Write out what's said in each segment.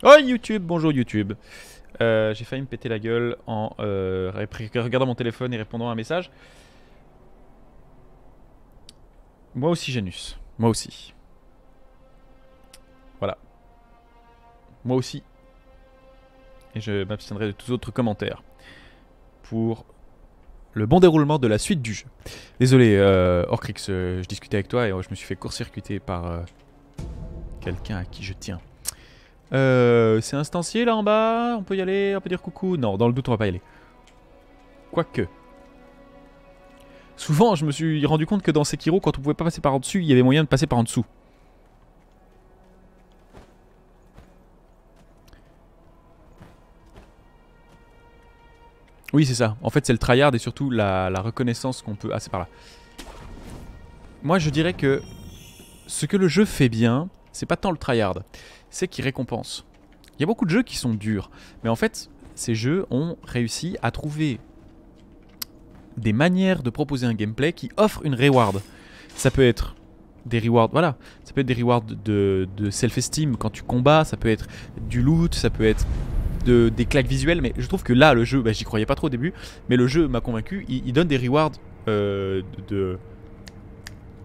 Oh YouTube, bonjour YouTube. J'ai failli me péter la gueule en regardant mon téléphone et répondant à un message. Moi aussi Janus, moi aussi. Voilà, moi aussi. Et je m'abstiendrai de tous autres commentaires pour le bon déroulement de la suite du jeu. Désolé Orcrix, je discutais avec toi et je me suis fait court-circuiter par quelqu'un à qui je tiens. C'est instancié là en bas, on peut y aller, on peut dire coucou. Non, dans le doute on va pas y aller. Quoique. Souvent je me suis rendu compte que dans Sekiro, quand on pouvait pas passer par en dessus, il y avait moyen de passer par en dessous. Oui c'est ça, en fait c'est le tryhard et surtout la reconnaissance qu'on peut... Ah c'est par là. Moi je dirais que ce que le jeu fait bien, c'est pas tant le tryhard, c'est qu'il récompense. Il y a beaucoup de jeux qui sont durs, mais en fait ces jeux ont réussi à trouver des manières de proposer un gameplay qui offre une reward. Ça peut être des rewards, voilà, ça peut être des rewards de self-esteem quand tu combats, ça peut être du loot, ça peut être des claques visuelles, mais je trouve que là, le jeu, bah, j'y croyais pas trop au début, mais le jeu m'a convaincu, il donne des rewards de...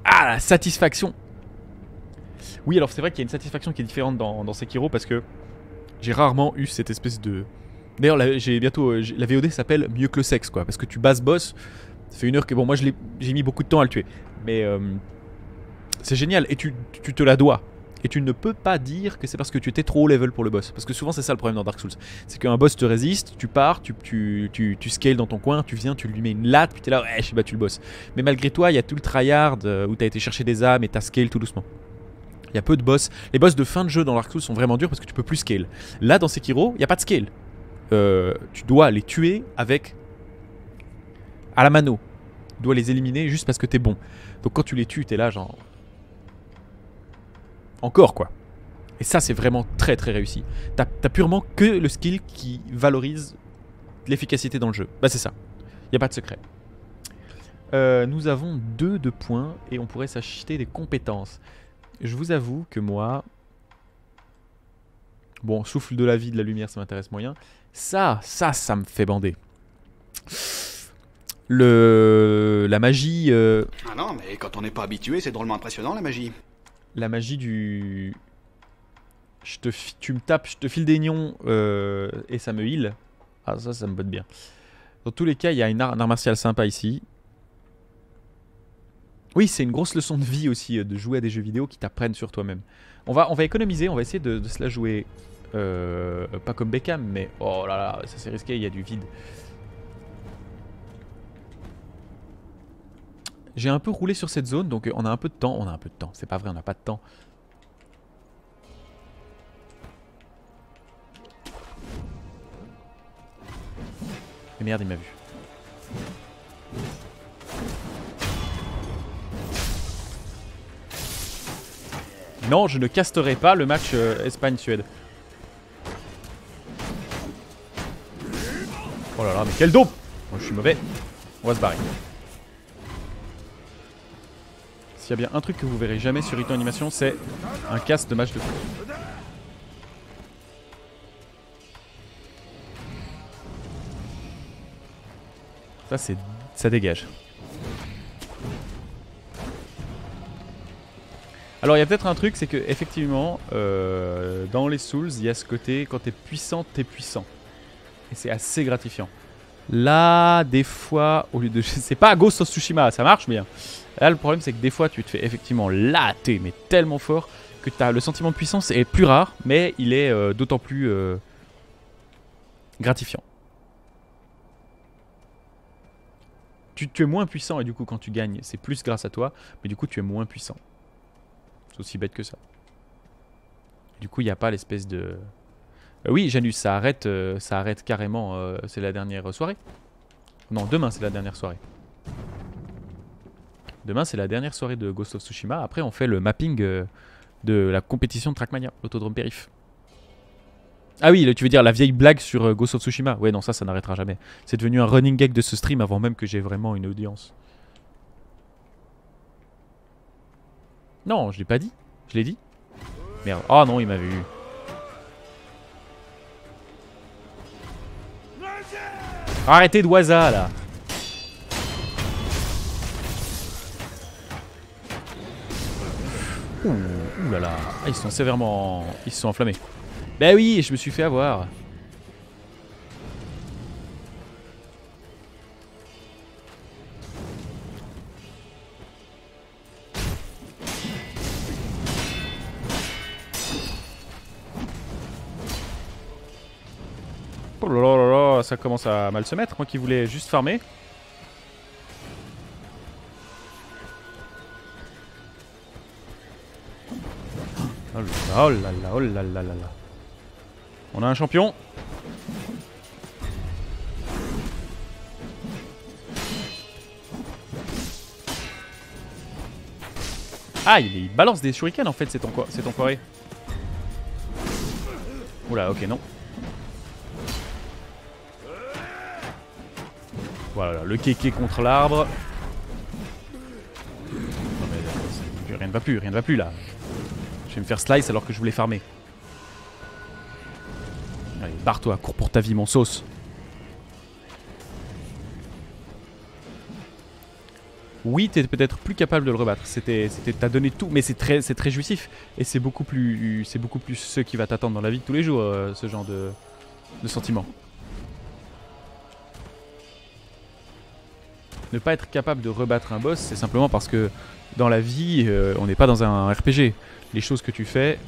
Ah, la satisfaction. Oui, alors c'est vrai qu'il y a une satisfaction qui est différente dans Sekiro, parce que j'ai rarement eu cette espèce de... D'ailleurs, j'ai bientôt... la VOD s'appelle Mieux que le sexe, quoi, parce que tu bats ce boss, ça fait une heure que... Bon, moi j'ai mis beaucoup de temps à le tuer, mais... c'est génial, et tu te la dois. Et tu ne peux pas dire que c'est parce que tu étais trop haut level pour le boss. Parce que souvent c'est ça le problème dans Dark Souls. C'est qu'un boss te résiste, tu pars, tu scales dans ton coin, tu viens, tu lui mets une latte, puis t'es là, ouais, j'ai battu le boss. Mais malgré toi, il y a tout le tryhard où t'as été chercher des âmes et t'as scale tout doucement. Il y a peu de boss. Les boss de fin de jeu dans Dark Souls sont vraiment durs parce que tu peux plus scale. Là dans Sekiro, il n'y a pas de scale. Tu dois les tuer avec... à la mano. Tu dois les éliminer juste parce que t'es bon. Donc quand tu les tues, t'es là genre... Encore quoi. Et ça c'est vraiment très très réussi. T'as purement que le skill qui valorise l'efficacité dans le jeu. Bah c'est ça. Y a pas de secret. Nous avons 2 de points et on pourrait s'acheter des compétences. Je vous avoue que moi... Bon, souffle de la vie, de la lumière, ça m'intéresse moyen. Ça me fait bander. La magie... Ah non, mais quand on n'est pas habitué, c'est drôlement impressionnant la magie. La magie du... tu me tapes, je te file des nions et ça me heal. Ah ça me botte bien. Dans tous les cas, il y a un art martial sympa ici. Oui, c'est une grosse leçon de vie aussi de jouer à des jeux vidéo qui t'apprennent sur toi-même. On va économiser, on va essayer de se la jouer. Pas comme Beckham, mais oh là là, ça c'est risqué, il y a du vide. J'ai un peu roulé sur cette zone, donc on a un peu de temps. On a un peu de temps, c'est pas vrai, on n'a pas de temps. Et merde, il m'a vu. Non, je ne casterai pas le match Espagne-Suède. Oh là là, mais quel dope! Moi je suis mauvais. On va se barrer. S'il y a bien un truc que vous verrez jamais sur Rito Animation, c'est un cast de match de foot. Ça dégage. Alors il y a peut-être un truc, c'est que effectivement, dans les Souls, il y a ce côté, quand t'es puissant, t'es puissant. Et c'est assez gratifiant. Là, des fois, au lieu de... C'est pas Ghost of Tsushima, ça marche bien. Là, le problème, c'est que des fois, tu te fais effectivement latter, mais tellement fort, que le sentiment de puissance est plus rare, mais il est d'autant plus gratifiant. Tu es moins puissant, et du coup, quand tu gagnes, c'est plus grâce à toi, mais du coup, tu es moins puissant. C'est aussi bête que ça. Du coup, il n'y a pas l'espèce de... oui, Janus, ça arrête carrément. C'est la dernière soirée. Non, demain, c'est la dernière soirée. Demain, c'est la dernière soirée de Ghost of Tsushima. Après, on fait le mapping de la compétition de Trackmania, l'autodrome périph. Ah oui, tu veux dire la vieille blague sur Ghost of Tsushima. Ouais, non, ça n'arrêtera jamais. C'est devenu un running gag de ce stream avant même que j'ai vraiment une audience. Non, je l'ai pas dit. Je l'ai dit. Merde. Oh non, il m'avait eu. Arrêtez d'oisa là. Ouh là là. Ah, ils sont sévèrement... Ils se sont enflammés. Bah oui, je me suis fait avoir. Oh là là là là, ça commence à mal se mettre. Moi qui voulais juste farmer. Oh là là là, oh là là là là. On a un champion. Ah, il balance des shurikens en fait, cet enfoiré. Oula, ok, non. Voilà, le kéké contre l'arbre. Rien ne va plus, rien ne va plus là. Je vais me faire slice alors que je voulais farmer. Allez, barre-toi, cours pour ta vie, mon sauce. Oui, t'es peut-être plus capable de le rebattre. T'as donné tout, mais c'est très jouissif. Et c'est beaucoup plus ce qui va t'attendre dans la vie de tous les jours, ce genre de sentiment. Ne pas être capable de rebattre un boss, c'est simplement parce que dans la vie, on n'est pas dans un RPG. Les choses que tu fais...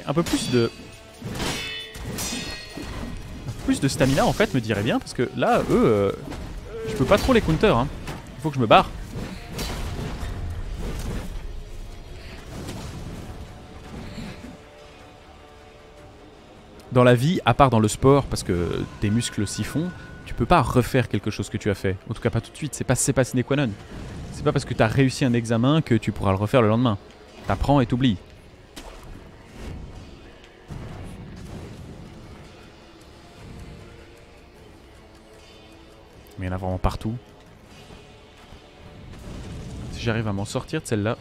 Un peu plus de stamina en fait me dirait bien, parce que là, eux, je peux pas trop les counter, hein. Il faut que je me barre. Dans la vie, à part dans le sport, parce que tes muscles s'y font, tu peux pas refaire quelque chose que tu as fait. En tout cas pas tout de suite, c'est pas sine qua non. C'est pas parce que tu as réussi un examen que tu pourras le refaire le lendemain. T'apprends et t'oublies. Mais il y en a vraiment partout. Si j'arrive à m'en sortir de celle-là.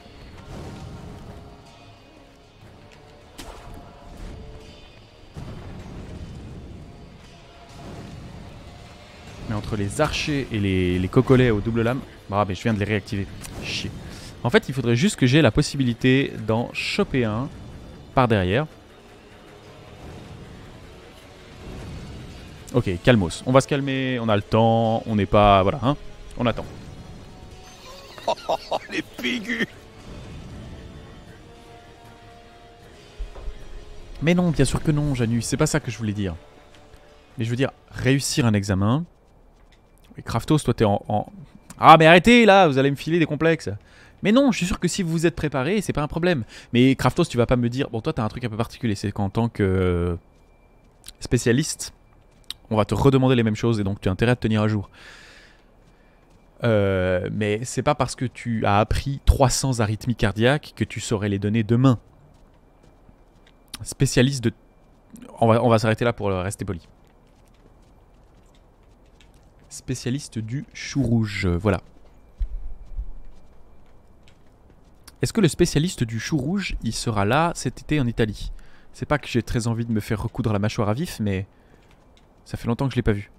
Mais entre les archers et les cocolets aux double lames... Bah mais je viens de les réactiver. Chier. En fait, il faudrait juste que j'ai la possibilité d'en choper un par derrière. Ok, calmos. On va se calmer, on a le temps, on n'est pas... Voilà, hein. On attend. Oh, les pigus! Mais non, bien sûr que non, Janus, c'est pas ça que je voulais dire. Mais je veux dire, réussir un examen... Et Kraftos, toi t'es en... Ah mais arrêtez là, vous allez me filer des complexes. Mais non, je suis sûr que si vous vous êtes préparé, c'est pas un problème. Mais Kraftos, tu vas pas me dire... Bon, toi t'as un truc un peu particulier, c'est qu'en tant que spécialiste... On va te redemander les mêmes choses et donc tu as intérêt à te tenir à jour. Mais c'est pas parce que tu as appris 300 arythmies cardiaques que tu saurais les donner demain. Spécialiste de... On va s'arrêter là pour rester poli. Spécialiste du chou rouge, voilà. Est-ce que le spécialiste du chou rouge, il sera là cet été en Italie? C'est pas que j'ai très envie de me faire recoudre la mâchoire à vif, mais... Ça fait longtemps que je l'ai pas vu.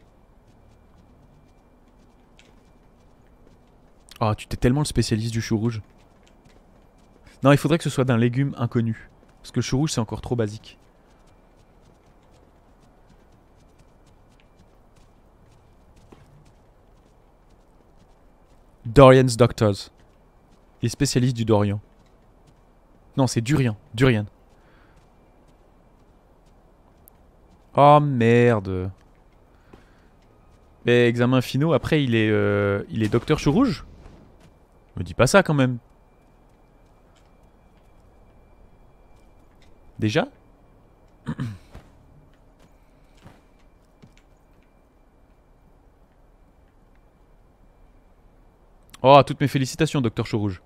Oh, tu t'es tellement le spécialiste du chou rouge. Non, il faudrait que ce soit d'un légume inconnu. Parce que le chou rouge, c'est encore trop basique. Dorian's Doctors. Les spécialistes du Dorian. Non, c'est Durian. Durian. Oh merde. Mais examen finaux, après il est docteur chou rouge? Me dis pas ça quand même. Déjà? Oh, toutes mes félicitations, docteur chou rouge.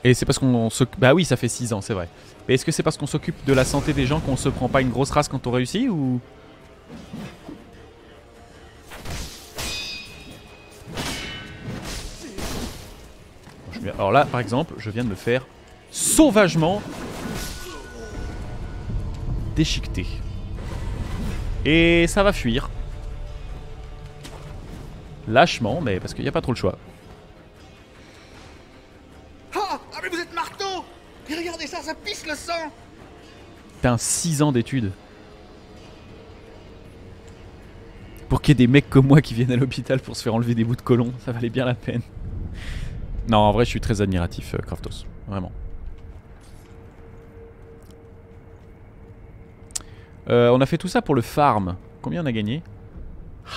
Et c'est parce qu'on s'occupe... Bah oui, ça fait 6 ans, c'est vrai. Mais est-ce que c'est parce qu'on s'occupe de la santé des gens qu'on se prend pas une grosse race quand on réussit ou... Alors là, par exemple, je viens de me faire sauvagement déchiqueter. Et ça va fuir. Lâchement, mais parce qu'il n'y a pas trop le choix. Ah, mais vous êtes marteau! Et regardez ça, ça pisse le sang! T'as un 6 ans d'études. Pour qu'il y ait des mecs comme moi qui viennent à l'hôpital pour se faire enlever des bouts de côlon, ça valait bien la peine. Non, en vrai, je suis très admiratif, Kraftos. Vraiment. On a fait tout ça pour le farm. Combien on a gagné?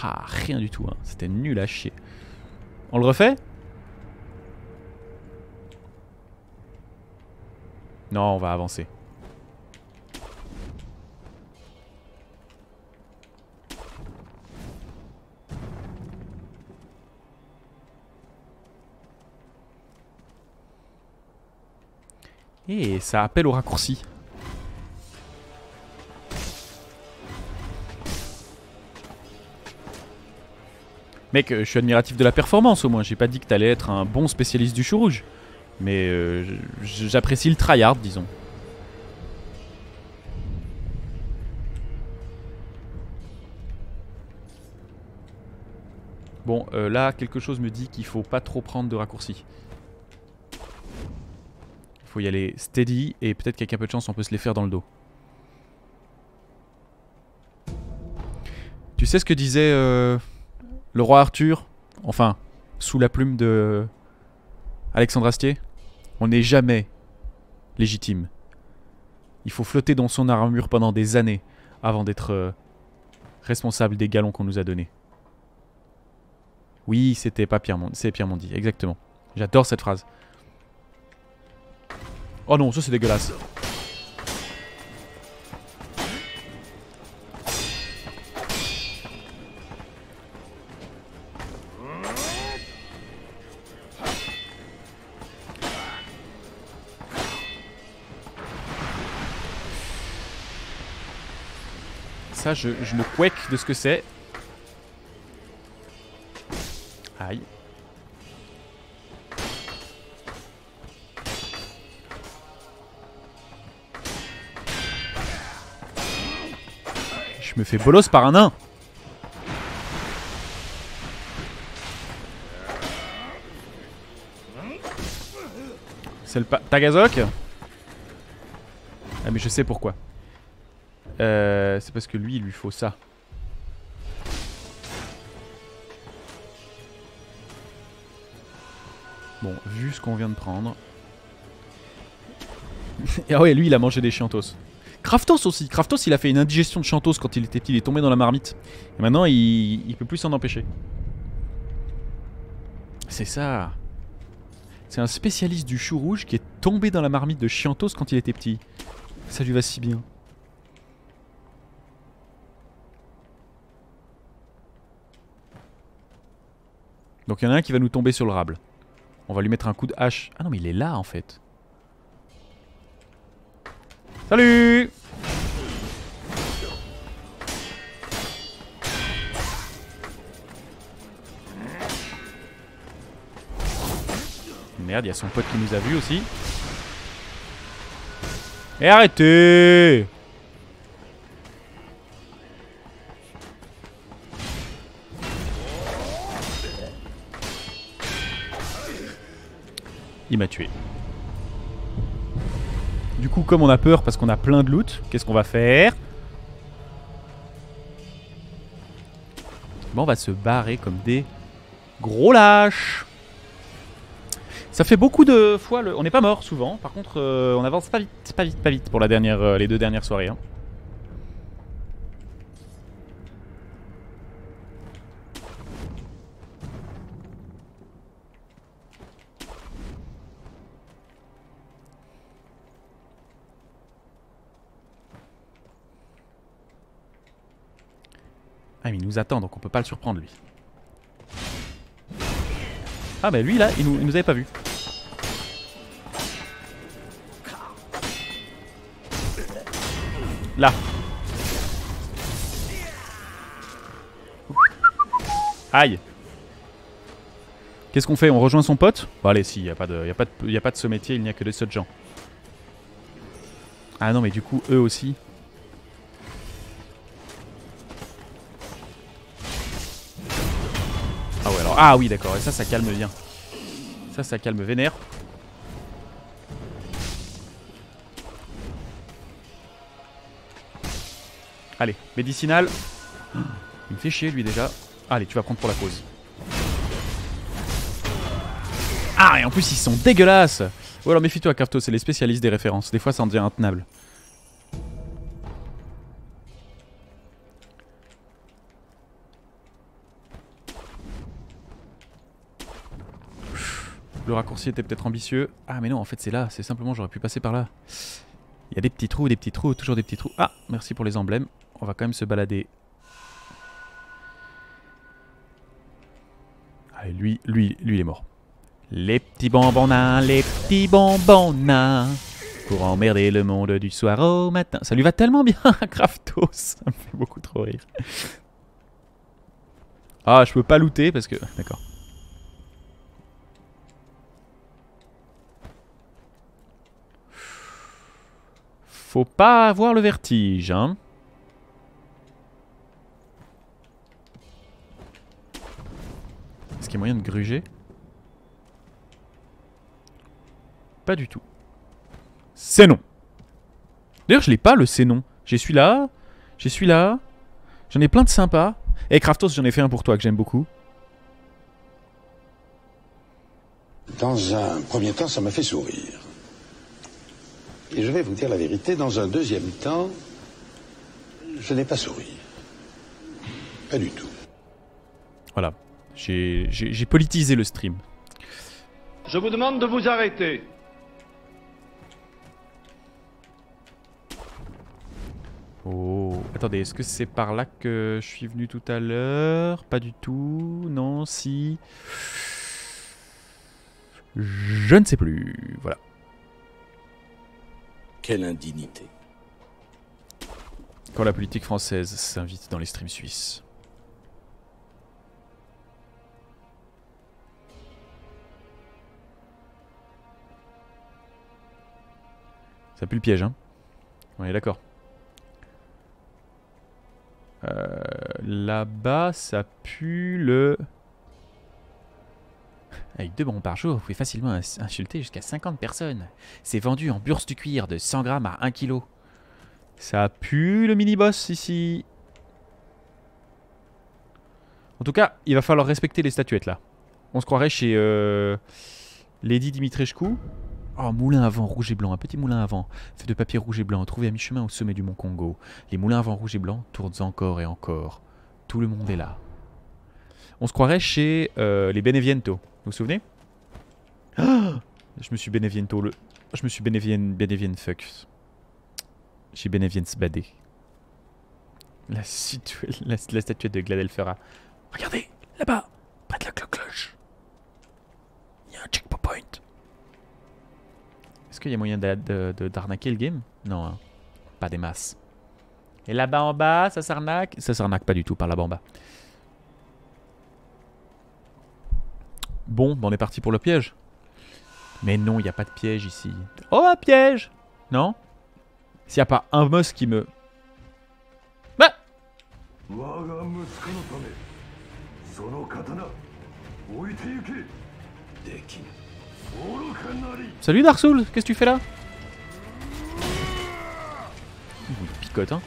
Ah, rien du tout. Hein. C'était nul à chier. On le refait? Non, on va avancer. Et ça appelle au raccourci. Mec, je suis admiratif de la performance au moins. J'ai pas dit que t'allais être un bon spécialiste du chou rouge. Mais j'apprécie le tryhard, disons. Bon, là, quelque chose me dit qu'il faut pas trop prendre de raccourcis. Il faut y aller steady et peut-être qu'avec un peu de chance, on peut se les faire dans le dos. Tu sais ce que disait le roi Arthur? Enfin, sous la plume de Alexandre Astier? On n'est jamais légitime. Il faut flotter dans son armure pendant des années avant d'être responsable des galons qu'on nous a donnés. Oui, c'était pas Pierre Mondi, c'est Pierre Mondi, exactement. J'adore cette phrase. Oh non, ça c'est dégueulasse. Ça, je me quake de ce que c'est. Aïe. Je me fais bolos par un nain. C'est le Tagazok. Ah mais je sais pourquoi. C'est parce que lui, il lui faut ça. Bon, vu ce qu'on vient de prendre. Ah ouais, lui, il a mangé des Chiantos. Kraftos aussi. Kraftos, il a fait une indigestion de Chiantos quand il était petit. Il est tombé dans la marmite. Et maintenant, il peut plus s'en empêcher. C'est ça. C'est un spécialiste du chou rouge qui est tombé dans la marmite de Chiantos quand il était petit. Ça lui va si bien. Donc il y en a un qui va nous tomber sur le rable. On va lui mettre un coup de hache. Ah non mais il est là en fait. Salut! Merde, il y a son pote qui nous a vus aussi. Et arrêtez! Il m'a tué. Du coup, comme on a peur parce qu'on a plein de loot, qu'est-ce qu'on va faire? Bon, on va se barrer comme des gros lâches. Ça fait beaucoup de fois, on n'est pas mort souvent. Par contre, on avance pas vite pour les 2 dernières soirées. Hein. Ah mais il nous attend donc on peut pas le surprendre lui. Ah bah lui là il nous avait pas vu. Là. Aïe. Qu'est-ce qu'on fait? On rejoint son pote? Bon allez, si, y a pas de ce métier, il n'y a que des seuls gens. Ah non, mais du coup, eux aussi. Ah ouais, alors... Ah oui, d'accord, et ça calme bien. Ça calme vénère. Allez, médicinal. Il me fait chier, lui, déjà. Allez, tu vas prendre pour la cause. Ah, et en plus, ils sont dégueulasses. Ouais, alors méfie-toi, Craftos, c'est les spécialistes des références. Des fois, ça en devient intenable. Le raccourci était peut-être ambitieux. Ah, mais non, en fait, c'est là. C'est simplement, j'aurais pu passer par là. Il y a des petits trous, toujours des petits trous. Ah, merci pour les emblèmes. On va quand même se balader. Allez, lui, il est mort. Les petits bonbons nains, les petits bonbons nains. Pour emmerder le monde du soir au matin. Ça lui va tellement bien, Craftos. Ça me fait beaucoup trop rire. Ah, je peux pas looter parce que... D'accord. Faut pas avoir le vertige, hein. Est-ce qu'il y a moyen de gruger? Pas du tout. C'est non. D'ailleurs, je l'ai pas le c'est non. J'ai celui-là. J'ai celui-là. J'en ai plein de sympas. Et Craftos, j'en ai fait un pour toi que j'aime beaucoup. Dans un premier temps, ça m'a fait sourire. Et je vais vous dire la vérité, dans un deuxième temps, je n'ai pas souri. Pas du tout. Voilà. J'ai politisé le stream. Je vous demande de vous arrêter. Oh, attendez, est-ce que c'est par là que je suis venu tout à l'heure? Pas du tout. Non, si. Je ne sais plus. Voilà. Quelle indignité. Quand la politique française s'invite dans les streams suisses. Ça pue le piège, hein. On est d'accord. Là-bas, ça pue le... Avec 2 bonbons par jour, vous pouvez facilement insulter jusqu'à 50 personnes. C'est vendu en bourse du cuir de 100 grammes à 1 kg. Ça pue le mini-boss ici. En tout cas, il va falloir respecter les statuettes là. On se croirait chez Lady Dimitrescu. Oh, moulin à vent rouge et blanc, un petit moulin à vent fait de papier rouge et blanc, trouvé à mi-chemin au sommet du mont Congo. Les moulins à vent rouge et blanc tournent encore et encore. Tout le monde est là. On se croirait chez les Beneviento. Vous vous souvenez? Ah, je me suis Beneviento le... Je me suis Benevien fuck. J'ai Beneviens badé. La statuette de Gladelfera. Regardez, là-bas, près de la cloche. Il y a un checkpoint. Est-ce qu'il y a moyen d'arnaquer le game? Non, hein. Pas des masses. Et là-bas en bas, ça s'arnaque? Ça s'arnaque pas du tout par là-bas en bas. Bon, on est parti pour le piège. Mais non, il n'y a pas de piège ici. Oh, un piège! Non? S'il n'y a pas un boss qui me... Bah! Salut Dark Souls, qu'est-ce que tu fais là? Il picote, hein.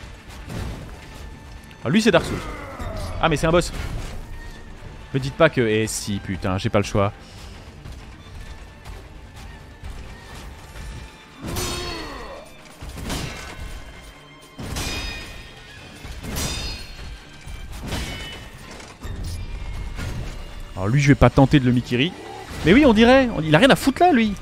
Ah, lui c'est Dark Souls. Ah mais c'est un boss. Me dites pas que... Eh si, putain, j'ai pas le choix. Alors lui je vais pas tenter de le Mikiri. Mais oui on dirait, il a rien à foutre là lui.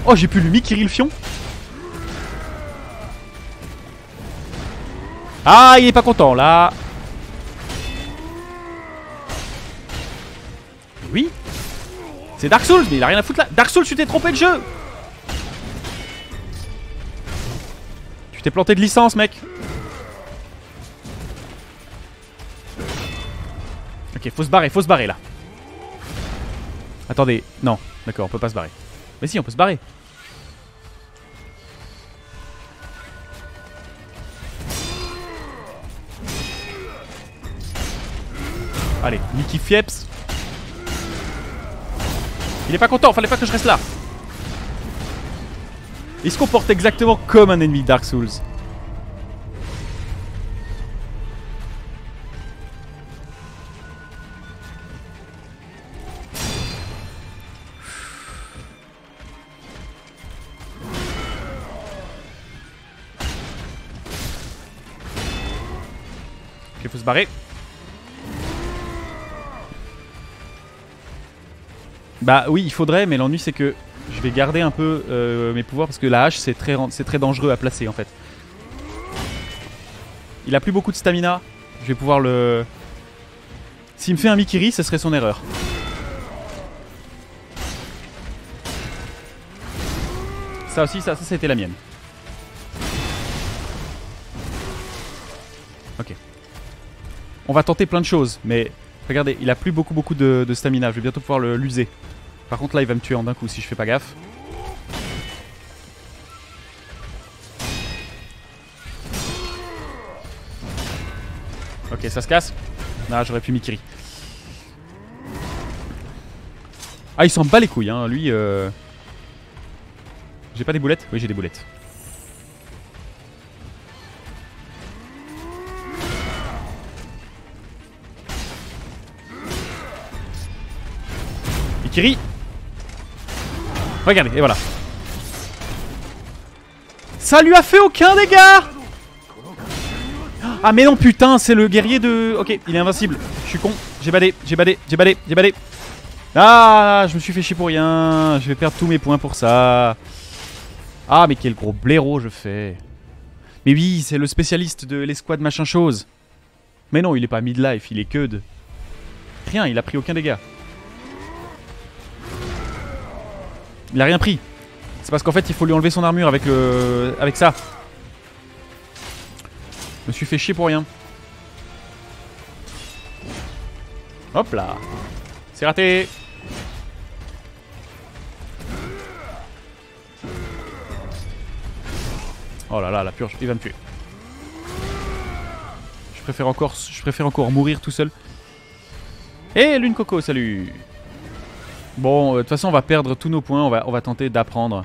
Oh j'ai pu lui Mikiri le fion. Ah il est pas content là. Oui. C'est Dark Souls mais il a rien à foutre là. Dark Souls tu t'es trompé de jeu. Tu t'es planté de licence mec. Ok, faut se barrer là. Attendez, non, d'accord, on peut pas se barrer. Mais si, on peut se barrer. Allez, Mickey Fieps. Il est pas content, fallait pas que je reste là. Il se comporte exactement comme un ennemi Dark Souls. Ok, faut se barrer. Bah oui, il faudrait, mais l'ennui c'est que je vais garder un peu mes pouvoirs parce que la hache c'est très dangereux à placer en fait. Il a plus beaucoup de stamina. Je vais pouvoir le... S'il me fait un Mikiri, ce serait son erreur. Ça aussi, ça c'était la mienne. Ok. On va tenter plein de choses, mais regardez, il a plus beaucoup de stamina. Je vais bientôt pouvoir l'user. Par contre là, il va me tuer en d'un coup si je fais pas gaffe. Ok, ça se casse. Ah, j'aurais pu Mikiri. Ah, il s'en bat les couilles, hein. Lui, J'ai pas des boulettes? Oui, j'ai des boulettes. Mikiri. Regardez, et voilà. Ça lui a fait aucun dégât. Ah mais non putain, c'est le guerrier de... Ok, il est invincible. Je suis con, j'ai badé. Ah, je me suis fait chier pour rien. Je vais perdre tous mes points pour ça. Ah mais quel gros blaireau je fais. Mais oui, c'est le spécialiste de l'escouade machin chose. Mais non, il est pas midlife, il est que de... Rien, il a pris aucun dégât. Il a rien pris. C'est parce qu'en fait il faut lui enlever son armure avec ça. Je me suis fait chier pour rien. Hop là. C'est raté. Oh là là, la purge, il va me tuer. Je préfère encore mourir tout seul. Et Lune Coco, salut. Bon, de toute façon, on va perdre tous nos points. On va tenter d'apprendre.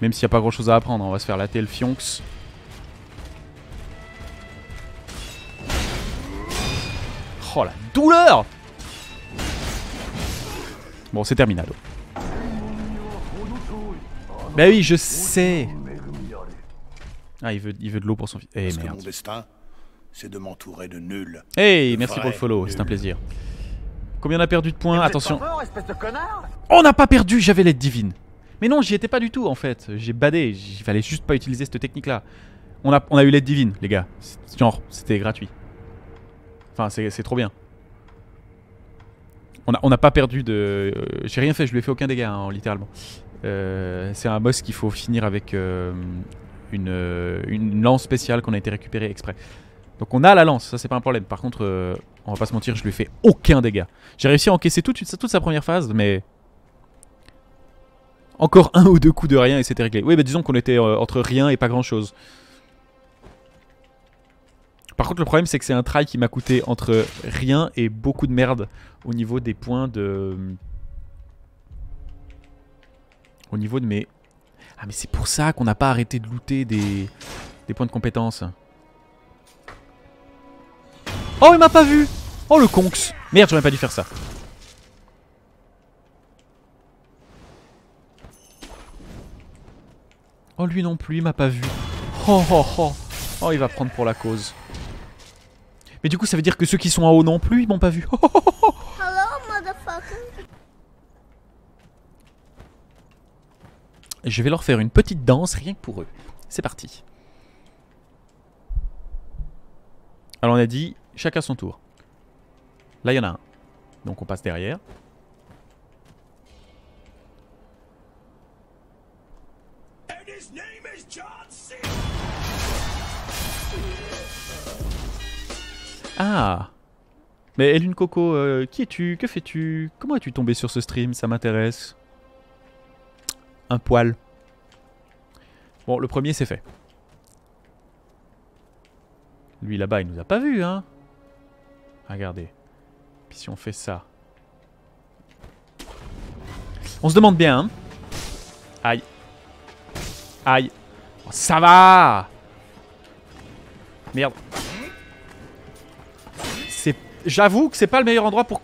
Même s'il n'y a pas grand chose à apprendre. On va se faire latter le fionx. Oh la douleur! Bon, c'est terminado. Bah oui, je sais. Ah, il veut de l'eau pour son fils. Eh merde. Mon destin, c'est de m'entourer de nuls. Hey, merci pour le follow, c'est un plaisir. Combien on a perdu de points? Attention. On n'a pas perdu, j'avais l'aide divine. Mais non, j'y étais pas du tout en fait. J'ai badé, il fallait juste pas utiliser cette technique là. On a eu l'aide divine, les gars. Genre, c'était gratuit. Enfin, c'est trop bien. On n'a pas perdu de... j'ai rien fait, je lui ai fait aucun dégât, hein, littéralement. C'est un boss qu'il faut finir avec une lance spéciale qu'on a été récupérée exprès. Donc on a la lance, ça c'est pas un problème. Par contre, on va pas se mentir, je lui ai fait aucun dégât. J'ai réussi à encaisser toute sa première phase, mais... Encore un ou deux coups de rien et c'était réglé. Oui, bah disons qu'on était entre rien et pas grand chose. Par contre, le problème, c'est que c'est un try qui m'a coûté entre rien et beaucoup de merde au niveau des points de... Au niveau de mes... Ah, mais c'est pour ça qu'on n'a pas arrêté de looter des points de compétence. Oh, il m'a pas vu! Oh, le conx! Merde, j'aurais pas dû faire ça. Oh, lui non plus, il m'a pas vu. Oh, oh, oh. Oh, il va prendre pour la cause. Mais du coup, ça veut dire que ceux qui sont en haut non plus, ils m'ont pas vu. Oh, oh, oh, oh. Hello, motherfucker. Je vais leur faire une petite danse rien que pour eux. C'est parti. Alors on a dit chacun son tour. Là il y en a un. Donc on passe derrière. Ah. Mais Lune Coco, qui es-tu? Que fais-tu? Comment es-tu tombé sur ce stream? Ça m'intéresse. Un poil. Bon, le premier c'est fait. Lui là-bas, il nous a pas vu, hein. Regardez. Puis si on fait ça. On se demande bien, hein. Aïe. Aïe. Oh, ça va. Merde. J'avoue que c'est pas le meilleur endroit pour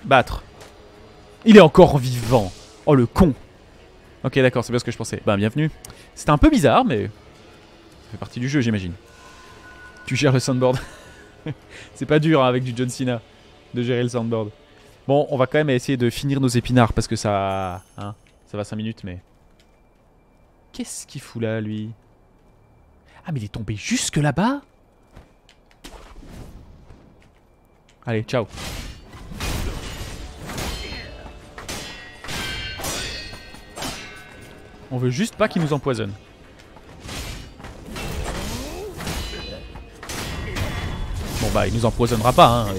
battre. Il est encore vivant. Oh le con. Ok d'accord, c'est bien ce que je pensais. Ben bienvenue. C'était un peu bizarre mais ça fait partie du jeu j'imagine. Tu gères le soundboard. C'est pas dur hein, avec du John Cena de gérer le soundboard. Bon on va quand même essayer de finir nos épinards parce que ça... Hein, ça va 5 minutes mais... Qu'est-ce qu'il fout là lui? Ah mais il est tombé jusque là-bas? Allez, ciao. On veut juste pas qu'il nous empoisonne. Bon bah il nous empoisonnera pas, hein.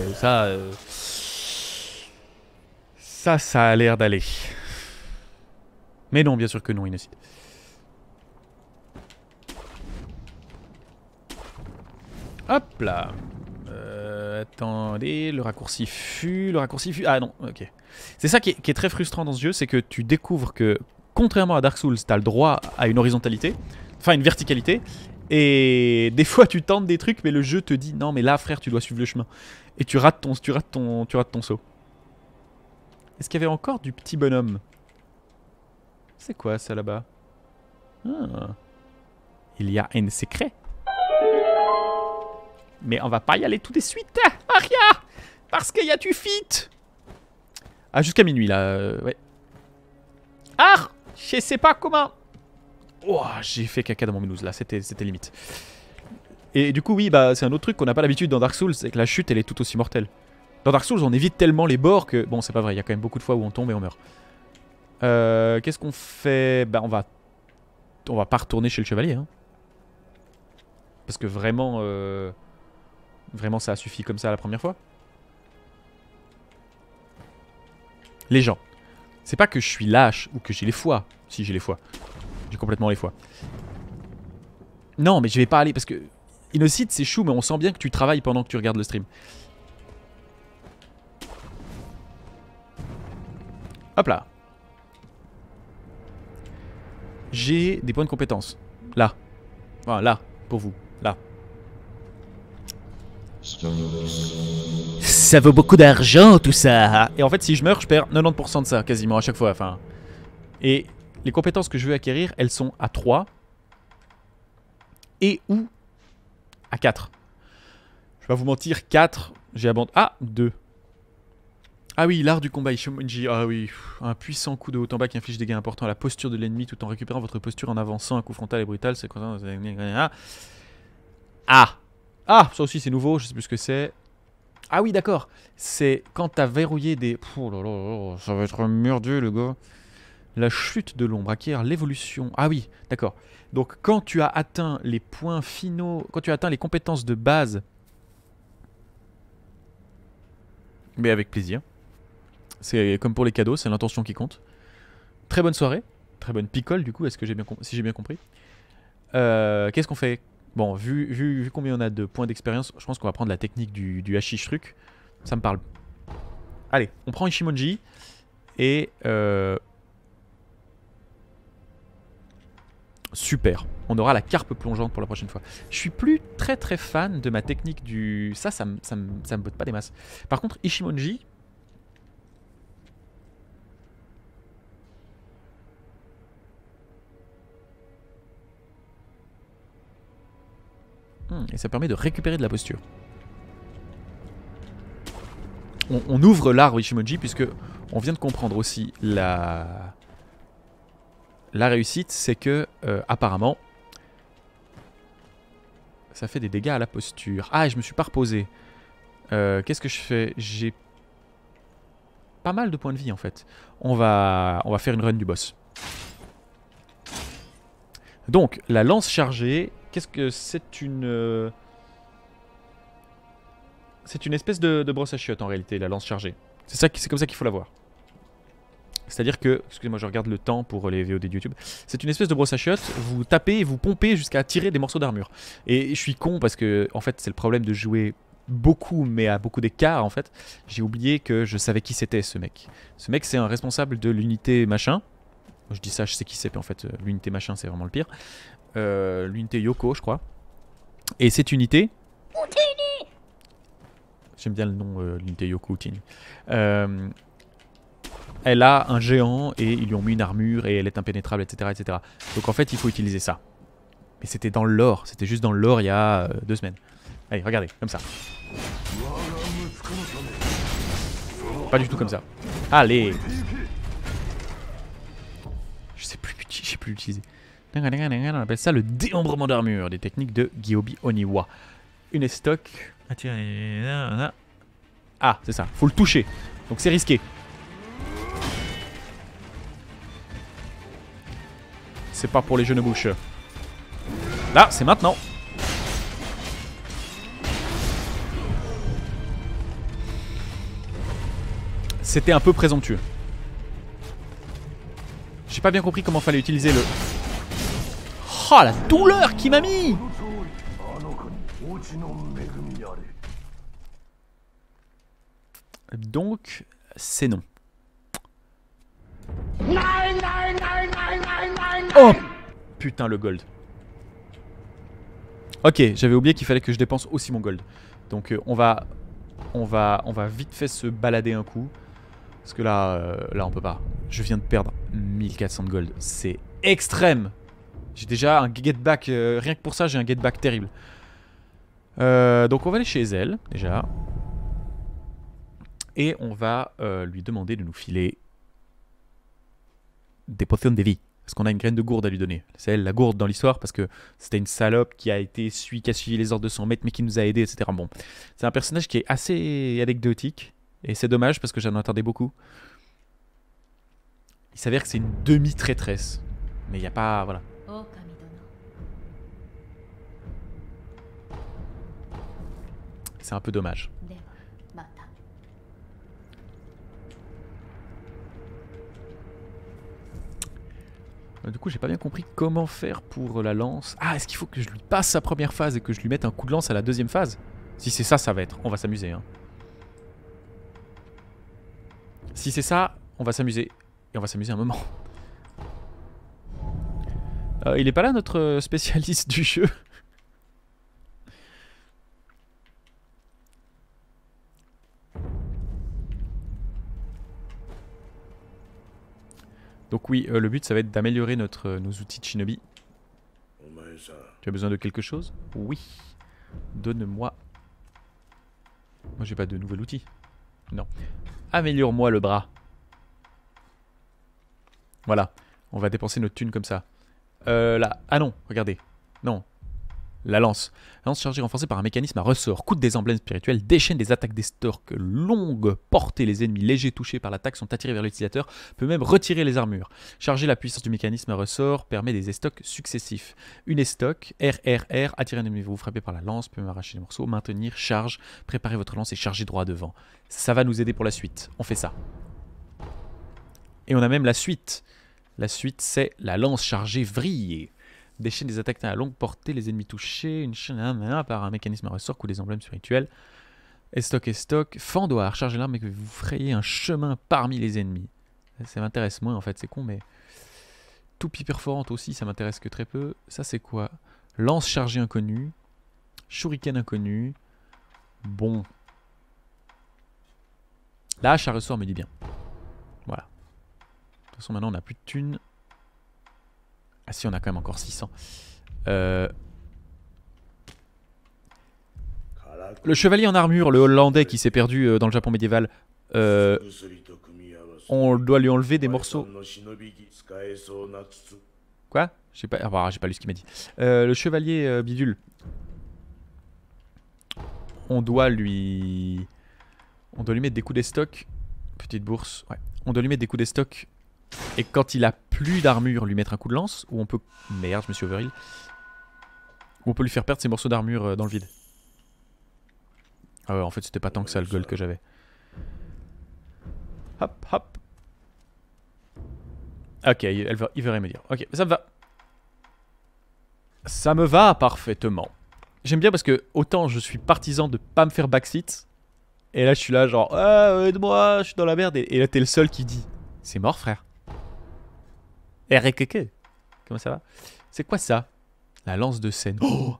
Ça a l'air d'aller. Mais non, bien sûr que non, Innocide. Hop là. Attendez, le raccourci fut... Ah non, ok. C'est ça qui est très frustrant dans ce jeu, c'est que tu découvres que, contrairement à Dark Souls, t'as le droit à une horizontalité, enfin une verticalité, et des fois tu tentes des trucs, mais le jeu te dit, non mais là frère, tu dois suivre le chemin. Et tu rates ton saut. Est-ce qu'il y avait encore du petit bonhomme? C'est quoi ça là-bas? Ah. Il y a un secret. Mais on va pas y aller tout de suite, Aria, parce qu'il y a du fit. Ah, jusqu'à minuit, là, ouais. Ah, je sais pas comment. Oh, j'ai fait caca dans mon mousse, là, c'était limite. Et du coup, oui, bah, c'est un autre truc qu'on n'a pas l'habitude dans Dark Souls, c'est que la chute, elle est tout aussi mortelle. Dans Dark Souls, on évite tellement les bords que... Bon, c'est pas vrai, il y a quand même beaucoup de fois où on tombe et on meurt. Qu'est-ce qu'on fait? Bah, on va pas retourner chez le chevalier, hein. Parce que vraiment... Vraiment, ça a suffi comme ça la première fois. Les gens. C'est pas que je suis lâche ou que j'ai les foies. Si, j'ai les foies. J'ai complètement les foies. Non, mais je vais pas aller parce que... Innocide, c'est chou, mais on sent bien que tu travailles pendant que tu regardes le stream. Hop là. J'ai des points de compétence. Là. Voilà, là. Pour vous. Là. Ça vaut beaucoup d'argent tout ça. Et en fait si je meurs je perds 90% de ça quasiment à chaque fois. Enfin. Et les compétences que je veux acquérir elles sont à 3 et ou à 4. Je vais pas vous mentir, 4 j'ai abandonné. Ah 2. Ah oui, l'art du combat Ishimonji. Ah oui, un puissant coup de haut en bas qui inflige des dégâts importants à la posture de l'ennemi tout en récupérant votre posture en avançant. Un coup frontal et brutal, c'est quoi ça? Ah. Ah, ça aussi c'est nouveau, je sais plus ce que c'est. Ah oui, d'accord. C'est quand t'as verrouillé des... Oh là là, ça va être merdieux, le gars. La chute de l'ombre acquiert l'évolution. Ah oui, d'accord. Donc quand tu as atteint les points finaux, quand tu as atteint les compétences de base... Mais avec plaisir. C'est comme pour les cadeaux, c'est l'intention qui compte. Très bonne soirée. Très bonne picole, du coup, est-ce que j'ai bien si j'ai bien compris. Qu'est-ce qu'on fait? Bon, vu combien on a de points d'expérience, je pense qu'on va prendre la technique du hashish truc. Ça me parle. Allez, on prend Ishimonji. Et... super. On aura la carpe plongeante pour la prochaine fois. Je suis plus très fan de ma technique du... Ça me botte pas des masses. Par contre, Ishimonji... Et ça permet de récupérer de la posture. On ouvre l'arbre Ishimonji puisque on vient de comprendre aussi la réussite, c'est que apparemment ça fait des dégâts à la posture. Ah, et je me suis pas reposé. Qu'est-ce que je fais? J'ai pas mal de points de vie en fait. On va faire une run du boss. Donc, la lance chargée, qu'est-ce que c'est une... c'est une espèce de brosse à chiottes en réalité, la lance chargée. C'est comme ça qu'il faut la voir. C'est-à-dire que, excusez-moi, je regarde le temps pour les VOD de YouTube. C'est une espèce de brosse à chiottes, vous tapez et vous pompez jusqu'à tirer des morceaux d'armure. Et je suis con parce que, en fait, c'est le problème de jouer beaucoup, mais à beaucoup d'écart, en fait. J'ai oublié que je savais qui c'était, ce mec. Ce mec, c'est un responsable de l'unité machin. Je dis ça, je sais qui c'est, mais en fait, l'unité machin, c'est vraiment le pire. L'unité Yoko, je crois. Et cette unité... J'aime bien le nom, l'unité Yoko Utini. Elle a un géant et ils lui ont mis une armure et elle est impénétrable, etc., etc. Donc en fait, il faut utiliser ça. Mais c'était dans le lore, c'était juste dans le lore il y a 2 semaines. Allez, regardez, comme ça. Pas du tout comme ça. Allez. Je sais plus l'utiliser. On appelle ça le démembrement d'armure, des techniques de Gyobi Oniwa. Une estoc. Ah, c'est ça, faut le toucher. Donc c'est risqué. C'est pas pour les jeunes bouches. Là, c'est maintenant. C'était un peu présomptueux. J'ai pas bien compris comment fallait utiliser le... Oh, la douleur qu'il m'a mis! Donc, c'est non. Oh! Putain, le gold. Ok, j'avais oublié qu'il fallait que je dépense aussi mon gold. Donc on va vite fait se balader un coup. Parce que là, là on peut pas. Je viens de perdre 1400 de gold. C'est extrême. J'ai déjà un get back. Rien que pour ça, j'ai un get back terrible. Donc on va aller chez elle, déjà. Et on va lui demander de nous filer des potions de vie. Parce qu'on a une graine de gourde à lui donner. C'est elle la gourde dans l'histoire parce que c'était une salope qui a suivi les ordres de son maître mais qui nous a aidés, etc. Bon, c'est un personnage qui est assez anecdotique. Et c'est dommage parce que j'en attendais beaucoup. Il s'avère que c'est une demi-traîtresse. Mais il n'y a pas... Voilà. C'est un peu dommage. Du coup, j'ai pas bien compris comment faire pour la lance. Ah, est-ce qu'il faut que je lui passe sa première phase et que je lui mette un coup de lance à la deuxième phase? Si c'est ça, ça va être. On va s'amuser. Hein. Si c'est ça, on va s'amuser. Et on va s'amuser un moment. Il est pas là, notre spécialiste du jeu? Donc oui, le but ça va être d'améliorer nos outils de shinobi. Tu as besoin de quelque chose? Oui. Donne-moi... Moi j'ai pas de nouvel outil. Non. Améliore-moi le bras. Voilà. On va dépenser notre thune comme ça. Là. Ah non, regardez. Non. La lance. La lance chargée renforcée par un mécanisme à ressort. Coûte des emblèmes spirituels. Déchaîne des attaques d'estorque longues. Portée. Les ennemis légers touchés par l'attaque sont attirés vers l'utilisateur. Peut même retirer les armures. Charger la puissance du mécanisme à ressort permet des estocs successifs. Une estoc. RRR. Attirer un ennemi. Vous frappez par la lance. Peut même arracher les morceaux. Maintenir. Charge. Préparez votre lance et chargez droit devant. Ça va nous aider pour la suite. On fait ça. Et on a même la suite. La suite c'est la lance chargée vrillée. Déchaîne des attaques à longue portée, les ennemis touchés, une chaîne par un mécanisme à ressort ou des emblèmes spirituels. Estoc, fendoir, chargez l'arme et que vous frayez un chemin parmi les ennemis. Ça m'intéresse moins en fait, c'est con, mais... Toupie perforante aussi, ça m'intéresse que très peu. Ça c'est quoi? Lance chargée inconnue. Shuriken inconnu. Bon. La hache à ressort me dit bien. Voilà. De toute façon maintenant on n'a plus de thunes. Ah si, on a quand même encore 600. Le chevalier en armure, le hollandais qui s'est perdu dans le Japon médiéval. On doit lui enlever des morceaux. Quoi? J'ai pas lu ce qu'il m'a dit. Le chevalier bidule. On doit lui mettre des coups d'estoc. Petite bourse. Ouais. On doit lui mettre des coups d'estoc. Et quand il a plus d'armure, lui mettre un coup de lance. Ou on peut... Merde, je me suis overheal. Ou on peut lui faire perdre ses morceaux d'armure dans le vide. Ah ouais, en fait, c'était pas tant que ça le gold que j'avais. Hop, hop. Ok, il verrait me dire. Ok, ça me va. Ça me va parfaitement. J'aime bien parce que autant je suis partisan de pas me faire backseat. Et là, je suis là genre, ah, aide-moi, je suis dans la merde. Et là, t'es le seul qui dit, c'est mort, frère. RKK. Comment ça va? C'est quoi ça? La lance de scène. Oh!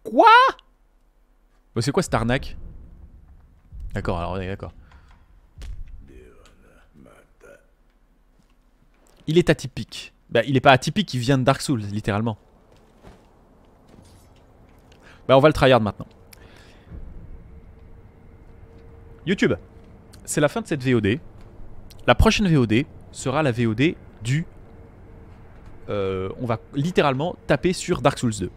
Quoi? Bah, c'est quoi cette arnaque? D'accord, alors on est d'accord. Il est atypique. Bah, il est pas atypique, il vient de Dark Souls, littéralement. Bah, on va le tryhard maintenant. YouTube, c'est la fin de cette VOD. La prochaine VOD sera la VOD du... on va littéralement taper sur Dark Souls 2.